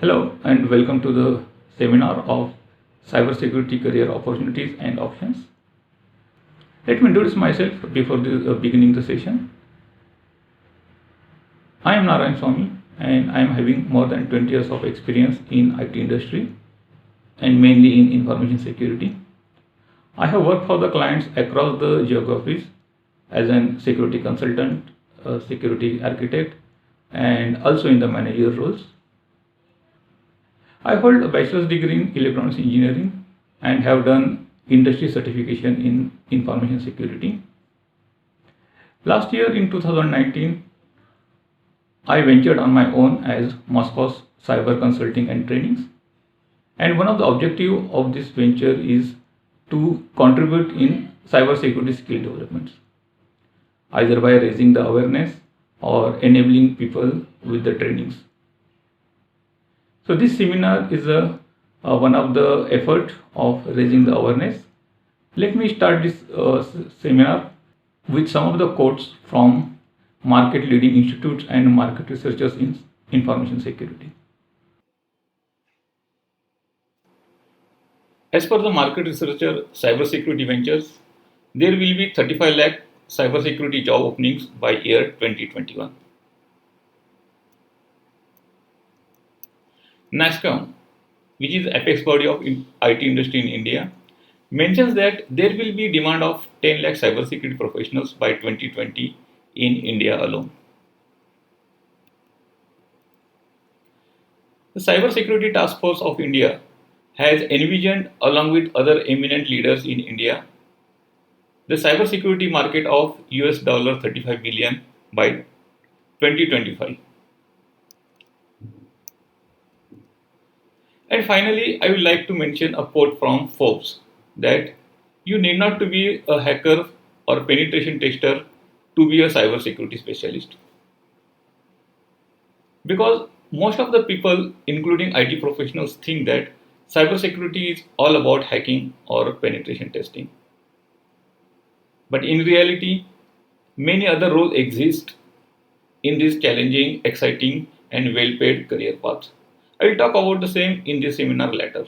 Hello and welcome to the seminar of Cybersecurity Career Opportunities and Options. Let me introduce myself before beginning the session. I am Narayan Swami and I am having more than 20 years of experience in IT industry and mainly in information security. I have worked for the clients across the geographies as an security consultant, a security architect, and also in the manager roles. I hold a bachelor's degree in electronics engineering and have done industry certification in information security. Last year in 2019, I ventured on my own as Moscow's cyber consulting and trainings. And one of the objectives of this venture is to contribute in cyber security skill developments, either by raising the awareness or enabling people with the trainings. So this seminar is one of the effort of raising the awareness. Let me start this seminar with some of the quotes from market leading institutes and market researchers in information security. As per the market researcher Cybersecurity Ventures, there will be 35 lakh cybersecurity job openings by year 2021. NASSCOM, which is the apex body of IT industry in India, mentions that there will be demand of 10 lakh cybersecurity professionals by 2020 in India alone. The Cybersecurity Task Force of India has envisioned, along with other eminent leaders in India, the cybersecurity market of $35 billion by 2025. And finally, I would like to mention a quote from Forbes that you need not to be a hacker or penetration tester to be a cybersecurity specialist. Because most of the people, including IT professionals, think that cybersecurity is all about hacking or penetration testing. But in reality, many other roles exist in this challenging, exciting, and well-paid career path. I will talk about the same in this seminar later.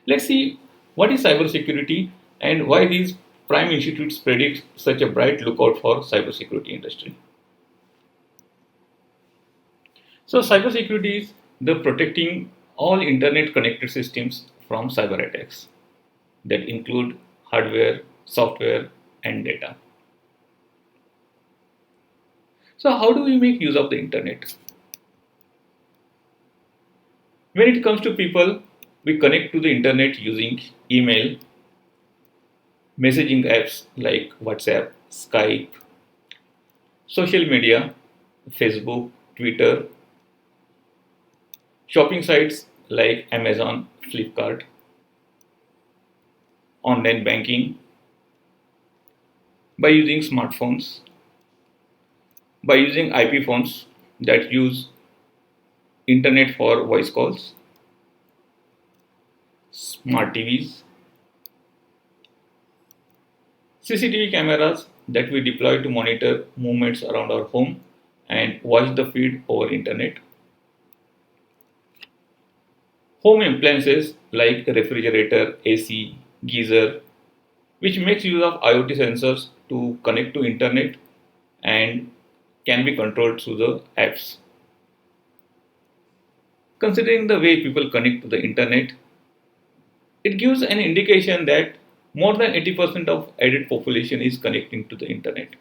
Let's see what is cybersecurity and why these prime institutes predict such a bright lookout for cybersecurity industry. So cybersecurity is the protecting all internet connected systems from cyber attacks that include hardware, software, and data. So how do we make use of the internet? When it comes to people, we connect to the internet using email, messaging apps like WhatsApp, Skype, social media, Facebook, Twitter, shopping sites like Amazon, Flipkart, online banking, by using smartphones, by using IP phones that use internet for voice calls, smart TVs, CCTV cameras that we deploy to monitor movements around our home and watch the feed over internet, home appliances like refrigerator, AC, geyser, which makes use of IoT sensors to connect to internet and can be controlled through the apps. Considering the way people connect to the internet, it gives an indication that more than 80% of adult population is connecting to the internet.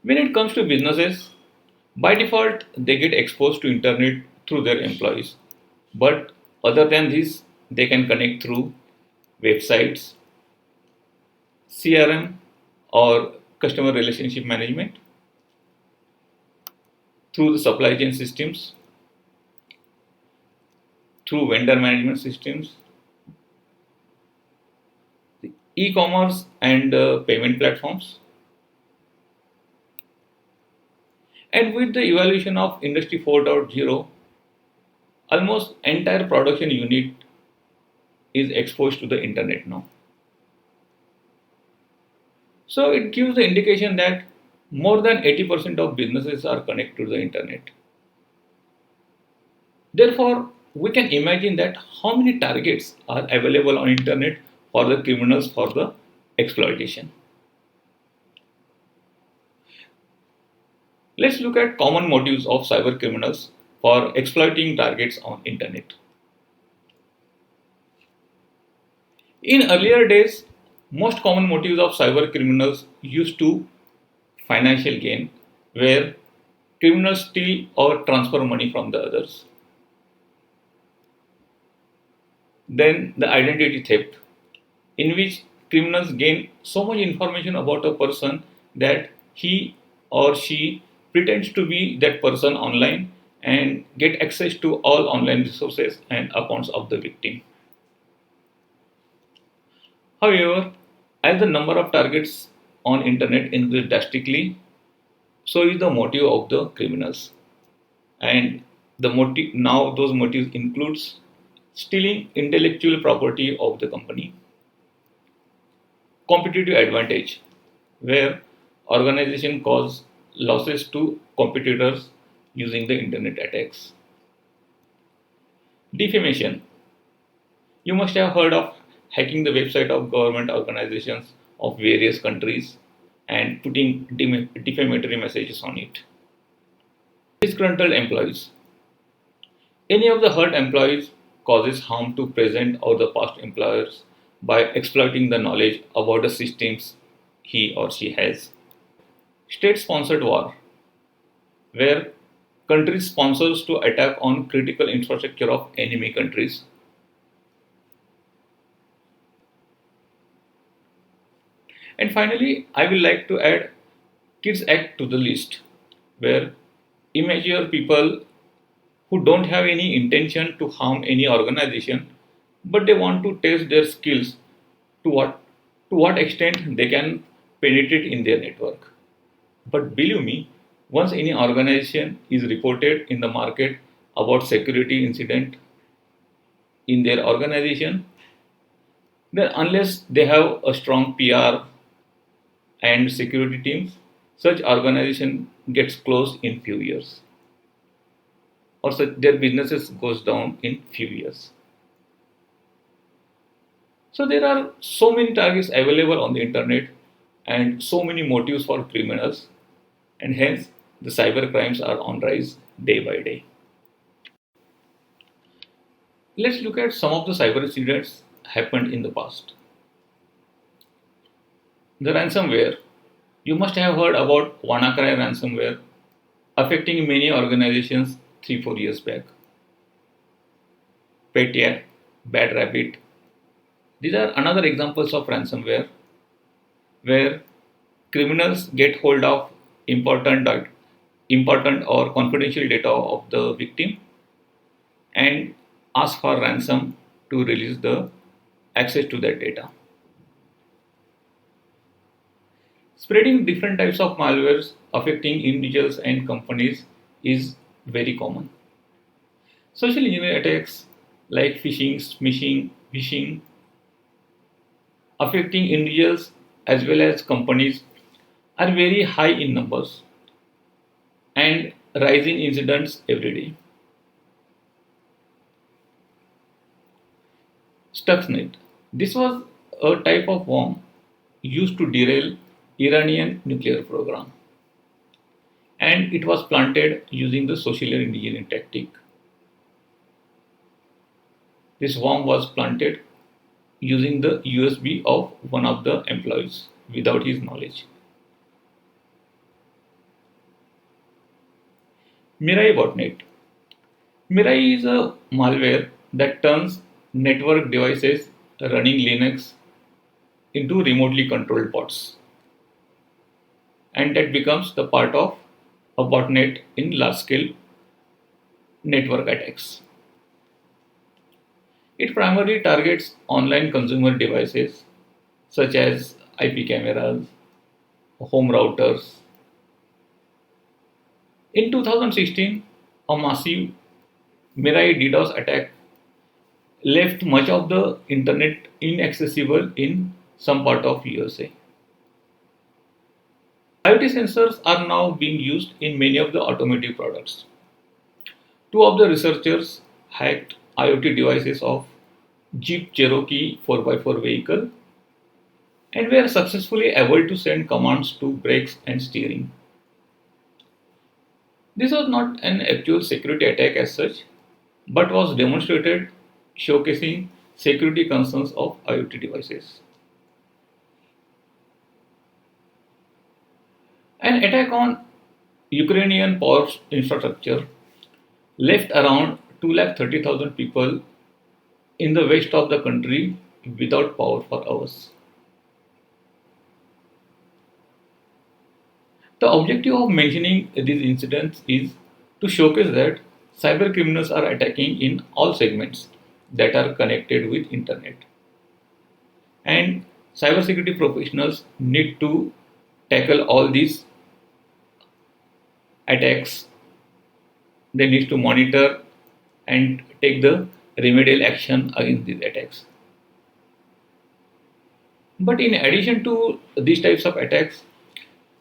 When it comes to businesses, by default they get exposed to internet through their employees. But other than this, they can connect through websites, CRM or customer relationship management, through the supply chain systems, through vendor management systems, e-commerce and payment platforms. And with the evolution of Industry 4.0, almost entire production unit is exposed to the internet now. So it gives the indication that More than 80% of businesses are connected to the internet. Therefore, we can imagine that how many targets are available on internet for the criminals for the exploitation. Let's look at common motives of cyber criminals for exploiting targets on internet. In earlier days, most common motives of cyber criminals used to financial gain, where criminals steal or transfer money from the others. Then the identity theft, in which criminals gain so much information about a person that he or she pretends to be that person online and get access to all online resources and accounts of the victim. However, as the number of targets on internet increase drastically, so is the motive of the criminals. And the motive now those motives includes stealing intellectual property of the company, competitive advantage, where organization cause losses to competitors using the internet attacks, defamation. You must have heard of hacking the website of government organizations of various countries and putting defamatory messages on it. Disgruntled employees. Any of the hurt employees causes harm to present or the past employers by exploiting the knowledge about the systems he or she has. State sponsored war, where countries sponsors to attack on critical infrastructure of enemy countries. And finally, I will like to add Kids Act to the list, where immature people who don't have any intention to harm any organization, but they want to test their skills to what extent they can penetrate in their network. But believe me, once any organization is reported in the market about security incident in their organization, then unless they have a strong PR and security teams, such organization gets closed in few years, or such their businesses goes down in few years. So there are so many targets available on the internet and so many motives for criminals, and hence the cyber crimes are on rise day by day. Let's look at some of the cyber incidents happened in the past. The ransomware. You must have heard about WannaCry ransomware affecting many organizations 3-4 years back. Petya, Bad Rabbit. These are another examples of ransomware where criminals get hold of important or confidential data of the victim and ask for ransom to release the access to that data. Spreading different types of malwares affecting individuals and companies is very common. Social engineering attacks like phishing, smishing, phishing affecting individuals as well as companies are very high in numbers and rising incidents every day. Stuxnet. This was a type of bomb used to derail Iranian nuclear program, and it was planted using the social engineering tactic. This bomb was planted using the USB of one of the employees without his knowledge. Mirai botnet. Mirai is a malware that turns network devices running Linux into remotely controlled bots, and that becomes the part of a botnet in large scale network attacks. It primarily targets online consumer devices such as IP cameras, home routers. In 2016, a massive Mirai DDoS attack left much of the internet inaccessible in some part of USA. IoT sensors are now being used in many of the automotive products. Two of the researchers hacked IoT devices of Jeep Cherokee 4x4 vehicle and were successfully able to send commands to brakes and steering. This was not an actual security attack as such, but was demonstrated showcasing security concerns of IoT devices. An attack on Ukrainian power infrastructure left around 230,000 people in the west of the country without power for hours. The objective of mentioning these incidents is to showcase that cyber criminals are attacking in all segments that are connected with internet. And cybersecurity professionals need to tackle all these attacks. They need to monitor and take the remedial action against these attacks. But in addition to these types of attacks,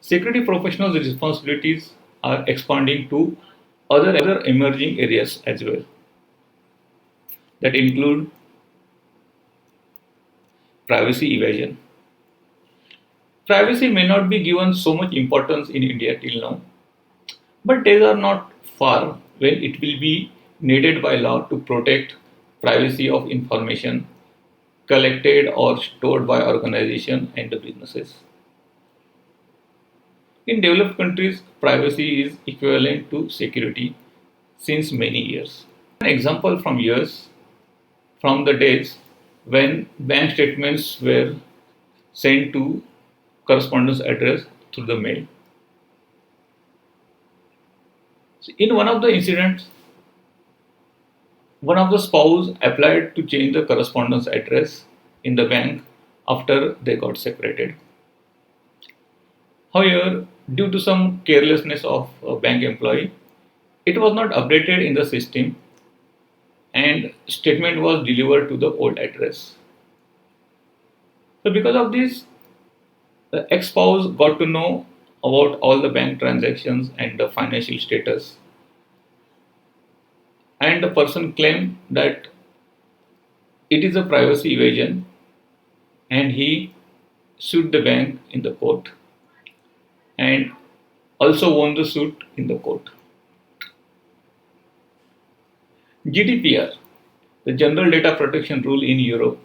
security professionals' responsibilities are expanding to other emerging areas as well that include privacy evasion. Privacy may not be given so much importance in India till now, but days are not far when it will be needed by law to protect privacy of information collected or stored by organizations and the businesses. In developed countries, privacy is equivalent to security since many years. An example from years from the days when bank statements were sent to correspondence address through the mail. So in one of the incidents, one of the spouse applied to change the correspondence address in the bank after they got separated. However, due to some carelessness of a bank employee, it was not updated in the system and statement was delivered to the old address. So because of this, the ex-spouse got to know about all the bank transactions and the financial status. And the person claimed that it is a privacy evasion and he sued the bank in the court and also won the suit in the court. GDPR, the General Data Protection Rule in Europe,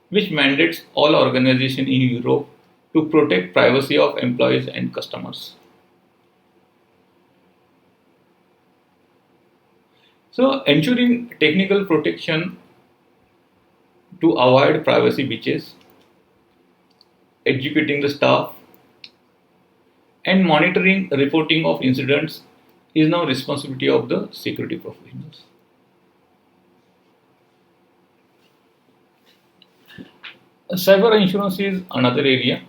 which mandates all organizations in Europe to protect privacy of employees and customers. So, ensuring technical protection to avoid privacy breaches, educating the staff, and monitoring reporting of incidents is now responsibility of the security professionals. Cyber insurance is another area.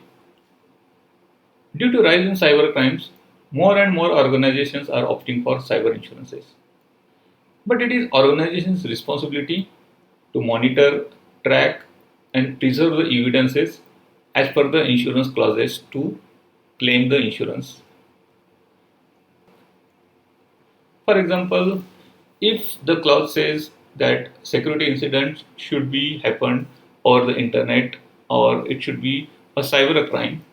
Due to rise in cyber crimes, more and more organizations are opting for cyber insurances. But it is organizations' responsibility to monitor, track, and preserve the evidences as per the insurance clauses to claim the insurance. For example, if the clause says that security incidents should be happened over the internet or it should be a cyber crime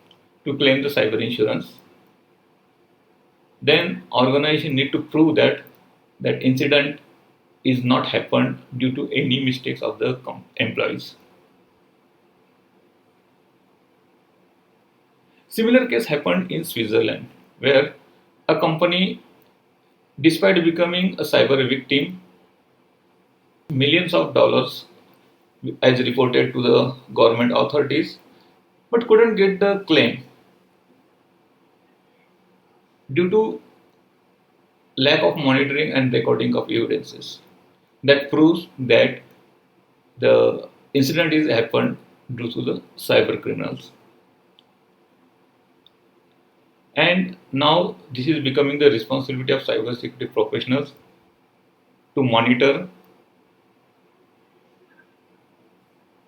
to claim the cyber insurance, then organization need to prove that that incident is not happened due to any mistakes of the employees. Similar case happened in Switzerland where a company, despite becoming a cyber victim, millions of dollars as reported to the government authorities, but couldn't get the claim due to lack of monitoring and recording of evidences. That proves that the incident is happened due to the cyber criminals. And now this is becoming the responsibility of cybersecurity professionals to monitor,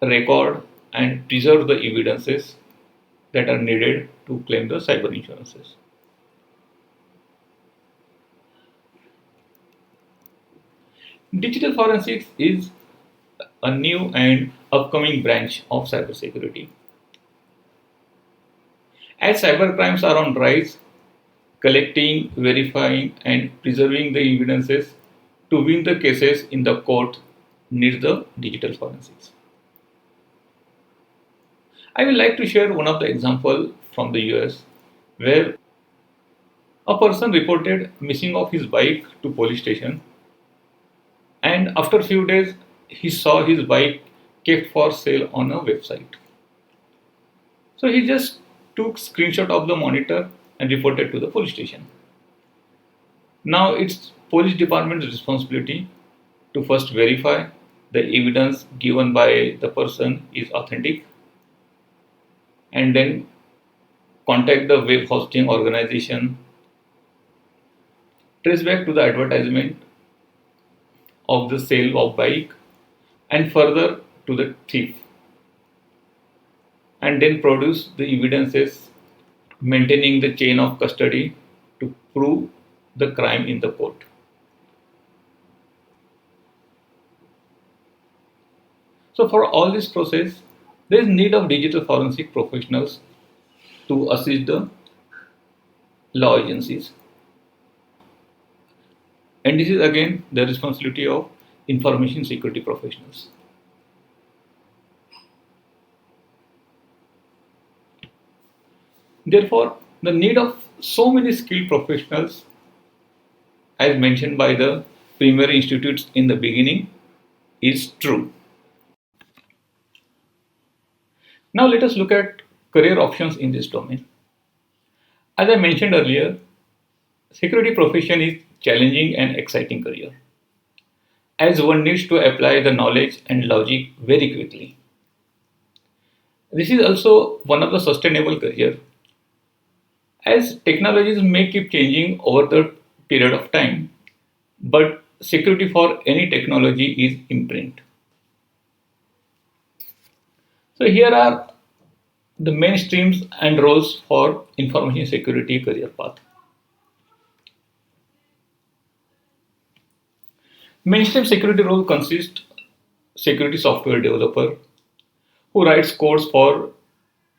record, and preserve the evidences that are needed to claim the cyber insurances. Digital forensics is a new and upcoming branch of cybersecurity. As cybercrimes are on rise, collecting, verifying, and preserving the evidences to win the cases in the court needs the digital forensics. I would like to share one of the example from the US where a person reported missing of his bike to police station, and after a few days he saw his bike kept for sale on a website. So he just took screenshot of the monitor and reported to the police station. Now it's police department's responsibility to first verify the evidence given by the person is authentic, and then contact the web hosting organization, trace back to the advertisement of the sale of bike, and further to the thief, and then produce the evidences, maintaining the chain of custody to prove the crime in the court. So for all this process, there is need of digital forensic professionals to assist the law agencies. And this is again the responsibility of information security professionals. Therefore, the need of so many skilled professionals, as mentioned by the premier institutes in the beginning, is true. Now let us look at career options in this domain. As I mentioned earlier, security profession is challenging and exciting career, as one needs to apply the knowledge and logic very quickly. This is also one of the sustainable career, as technologies may keep changing over the period of time, but security for any technology is imprint. So here are the main streams and roles for information security career path. Mainstream security role consists security software developer who writes codes for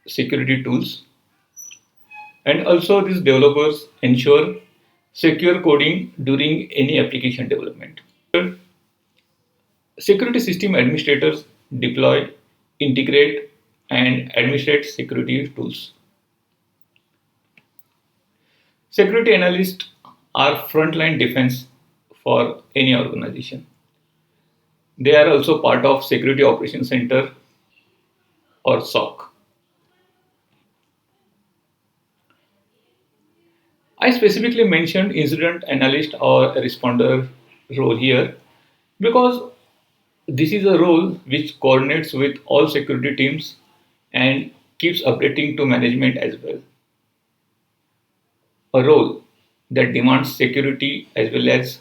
security tools, and also these developers ensure secure coding during any application development. Security system administrators deploy, integrate, and administrate security tools. Security analysts are frontline defense for any organization. They are also part of Security Operations Center or SOC. I specifically mentioned incident analyst or a responder role here because this is a role which coordinates with all security teams and keeps updating to management as well. A role that demands security as well as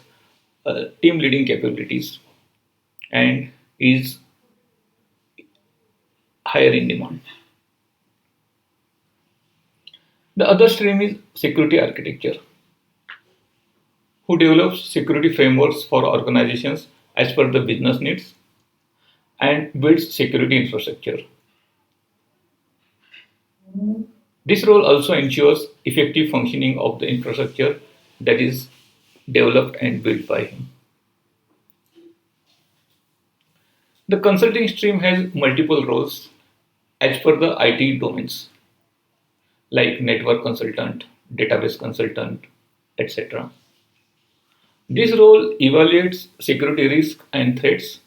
team leading capabilities and is higher in demand. The other stream is security architecture, who develops security frameworks for organizations as per the business needs and builds security infrastructure. This role also ensures effective functioning of the infrastructure that is developed and built by him. The consulting stream has multiple roles as per the IT domains, like network consultant, database consultant, etc. This role evaluates security risks and threats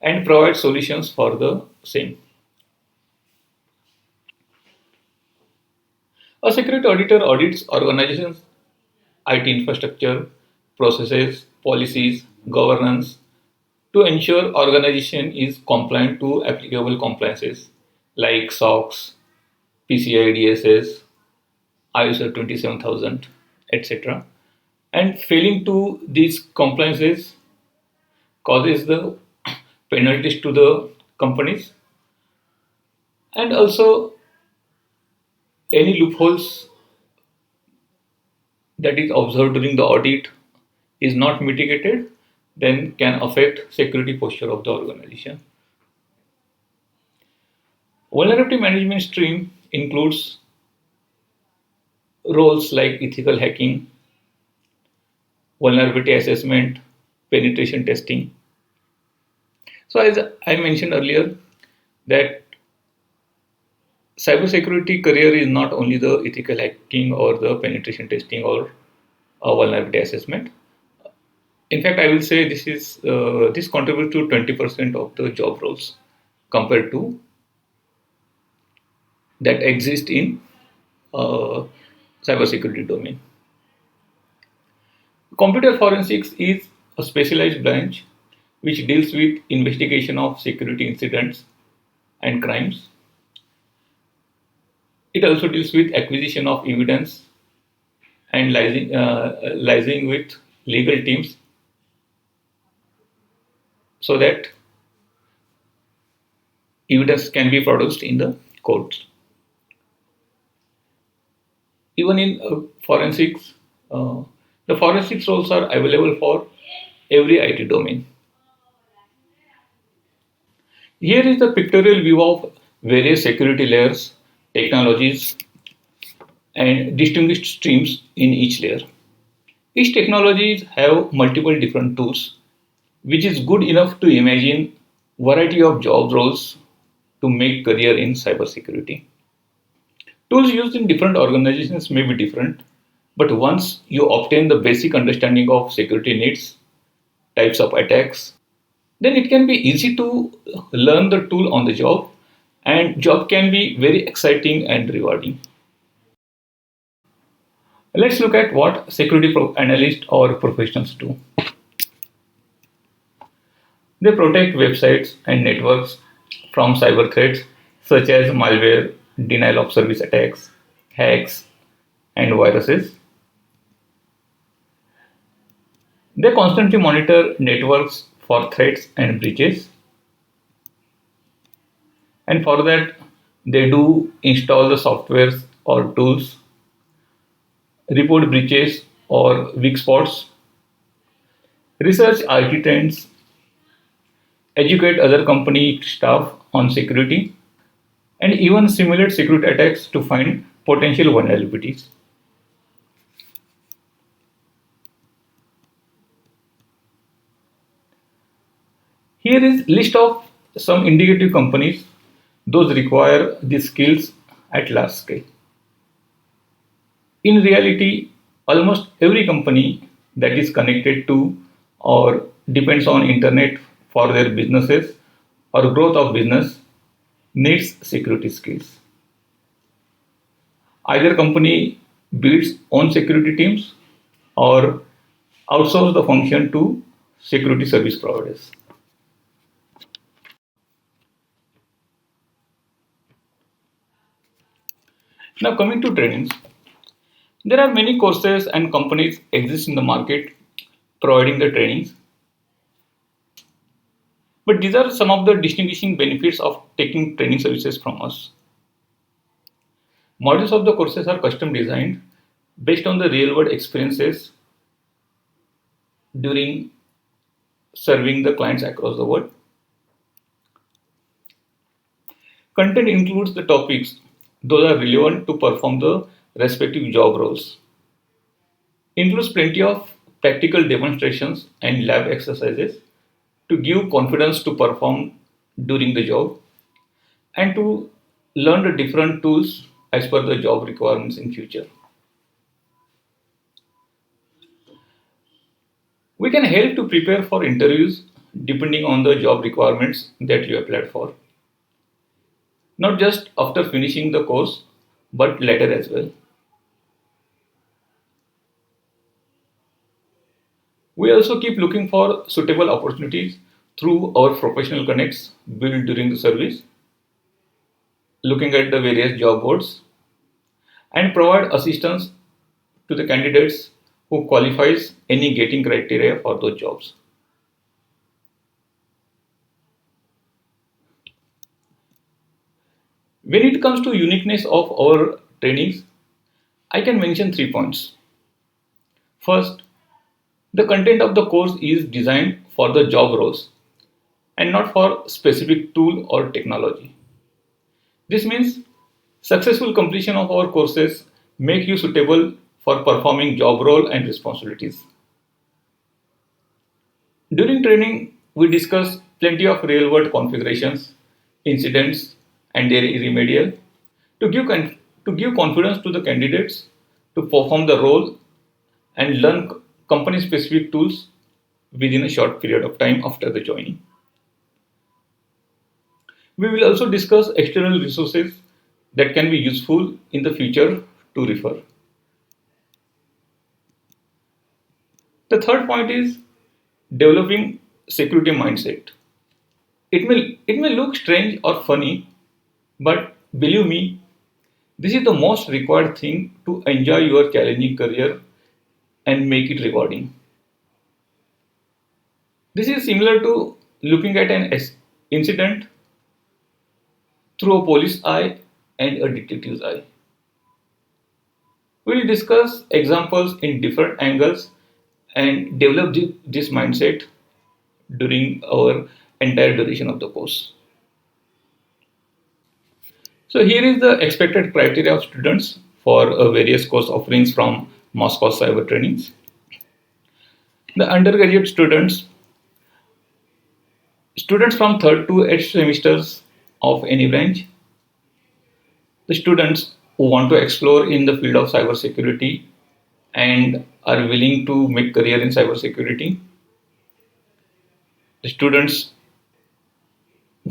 and provides solutions for the same. A security auditor audits organizations' IT infrastructure, processes, policies, governance to ensure organization is compliant to applicable compliances like SOX, PCI DSS, ISO 27000, etc. And failing to these compliances causes the penalties to the companies, and also Any loopholes that is observed during the audit is not mitigated, then can affect security posture of the organization. Vulnerability management stream includes roles like ethical hacking, vulnerability assessment, penetration testing. So as I mentioned earlier, that cybersecurity career is not only the ethical hacking or the penetration testing or vulnerability assessment. In fact, I will say this contributes to 20% of the job roles compared to that exist in uh, cybersecurity domain. Computer forensics is a specialized branch which deals with investigation of security incidents and crimes. It also deals with acquisition of evidence and liaising with legal teams so that evidence can be produced in the courts. Even in forensics, uh, the forensics roles are available for every IT domain. Here is the pictorial view of various security layers, technologies, and distinguished streams in each layer. Each technologies have multiple different tools, which is good enough to imagine variety of job roles to make career in cybersecurity. Tools used in different organizations may be different, but once you obtain the basic understanding of security needs, types of attacks, then it can be easy to learn the tool on the job, and job can be very exciting and rewarding. Let's look at what security analysts or professionals do. They protect websites and networks from cyber threats such as malware, denial of service attacks, hacks, and viruses. They constantly monitor networks for threats and breaches, and for that, they do install the softwares or tools, report breaches or weak spots, research IT trends, educate other company staff on security, and even simulate security attacks to find potential vulnerabilities. Here is list of some indicative companies those require these skills at large scale. In reality, almost every company that is connected to or depends on internet for their businesses or growth of business needs security skills. Either company builds own security teams or outsource the function to security service providers. Now coming to trainings, there are many courses and companies exist in the market providing the trainings, but these are some of the distinguishing benefits of taking training services from us. Modules of the courses are custom designed based on the real world experiences during serving the clients across the world. Content includes the topics those are relevant to perform the respective job roles. Includes plenty of practical demonstrations and lab exercises to give confidence to perform during the job and to learn the different tools as per the job requirements in future. We can help to prepare for interviews depending on the job requirements that you applied for. Not just after finishing the course, but later as well. We also keep looking for suitable opportunities through our professional connects built during the service, looking at the various job boards, and provide assistance to the candidates who qualifies any getting criteria for those jobs. When it comes to uniqueness of our trainings, I can mention 3 points. First, the content of the course is designed for the job roles and not for specific tool or technology. This means successful completion of our courses make you suitable for performing job role and responsibilities. During training, we discuss plenty of real world configurations, incidents, and their remedial to give confidence to the candidates to perform the role and learn company specific tools within a short period of time after the joining. We will also discuss external resources that can be useful in the future to refer. The third point is developing security mindset. It may look strange or funny, but believe me, this is the most required thing to enjoy your challenging career and make it rewarding. This is similar to looking at an incident through a police eye and a detective's eye. We will discuss examples in different angles and develop this mindset during our entire duration of the course. So here is the expected criteria of students for various course offerings from Moscow Cyber Trainings. The undergraduate students from 3rd to 8th semesters of any branch, the students who want to explore in the field of cybersecurity and are willing to make career in cybersecurity, the students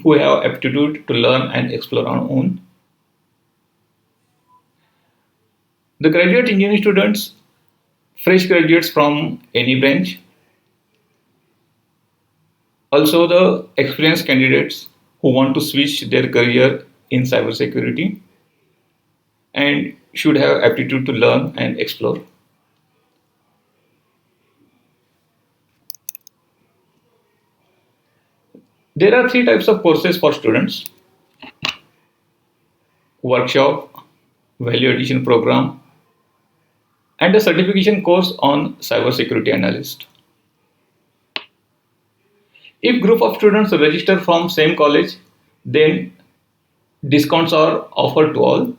who have aptitude to learn and explore on own, the graduate engineering students, fresh graduates from any branch, also the experienced candidates who want to switch their career in cybersecurity and should have aptitude to learn and explore. There are 3 types of courses for students: workshop, value addition program, and a certification course on cybersecurity analyst. If group of students register from same college, then discounts are offered to all.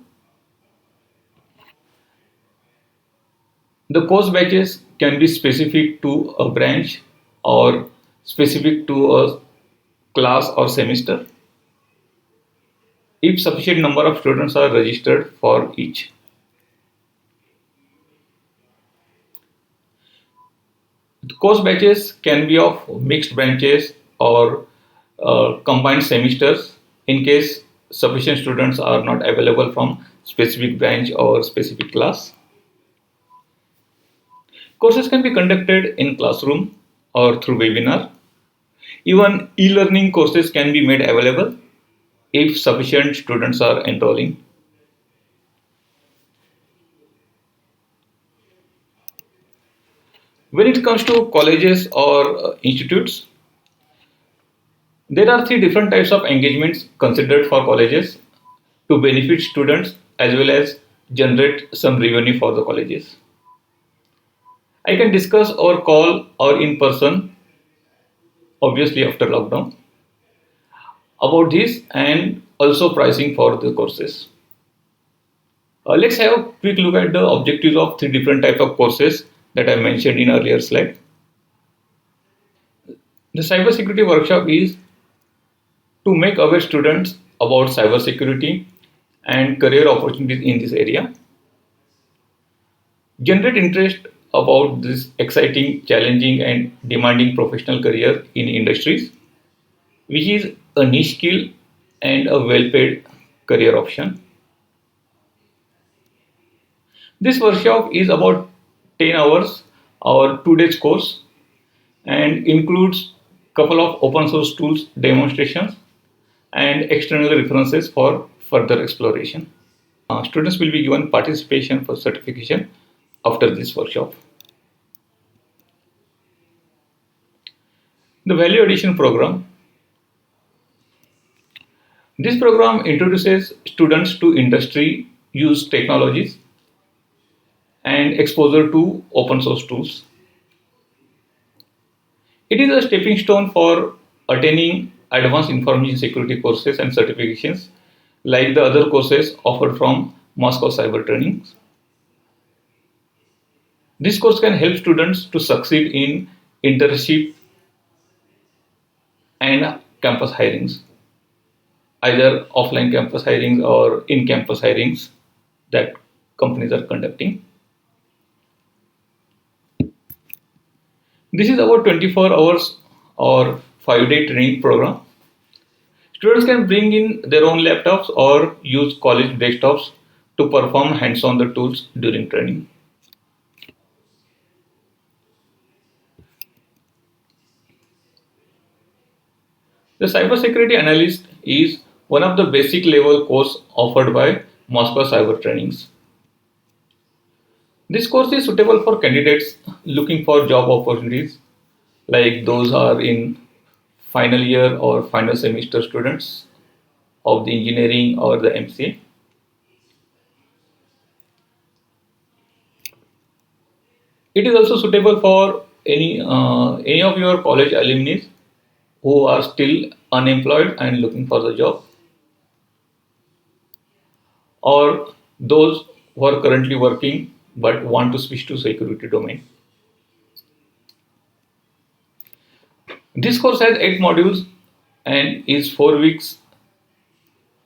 The course batches can be specific to a branch or specific to a class or semester if sufficient number of students are registered for each. The course batches can be of mixed branches or combined semesters in case sufficient students are not available from specific branch or specific class. Courses can be conducted in classroom or through webinar. Even e-learning courses can be made available if sufficient students are enrolling. When it comes to colleges or institutes, there are 3 different types of engagements considered for colleges to benefit students as well as generate some revenue for the colleges. I can discuss over call or in person, obviously after lockdown, about this and also pricing for the courses. Let's have a quick look at the objectives of 3 different types of courses that I mentioned in earlier slide. The cybersecurity workshop is to make aware students about cybersecurity and career opportunities in this area, generate interest about this exciting, challenging, and demanding professional career in industries, which is a niche skill and a well paid career option. This workshop is about 10 hours or 2 days course and includes couple of open source tools demonstrations and external references for further exploration. Students will be given participation for certification after this workshop. The value addition program. This program introduces students to industry use technologies and exposure to open source tools. It is a stepping stone for attaining advanced information security courses and certifications like the other courses offered from Moscow Cyber Training. This course can help students to succeed in internship and campus hirings, either offline campus hirings or in-campus hirings that companies are conducting. This is our 24 hours or 5-day training program. Students can bring in their own laptops or use college desktops to perform hands-on the tools during training. The cybersecurity analyst is one of the basic level course offered by Moscow Cyber Trainings. This course is suitable for candidates looking for job opportunities, like those are in final year or final semester students of the engineering or the MCA. It is also suitable for any of your college alumni who are still unemployed and looking for the job, or those who are currently working but want to switch to security domain. This course has 8 modules and is 4 weeks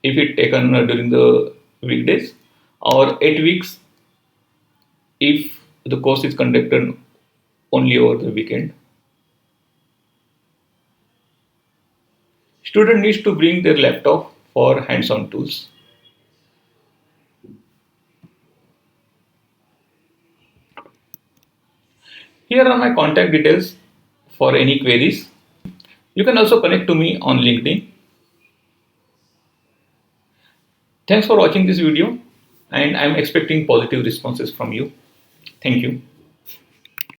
if it taken during the weekdays, or 8 weeks if the course is conducted only over the weekend. Student needs to bring their laptop for hands-on tools. Here are my contact details for any queries. You can also connect to me on LinkedIn. Thanks for watching this video, and I'm expecting positive responses from you. Thank you.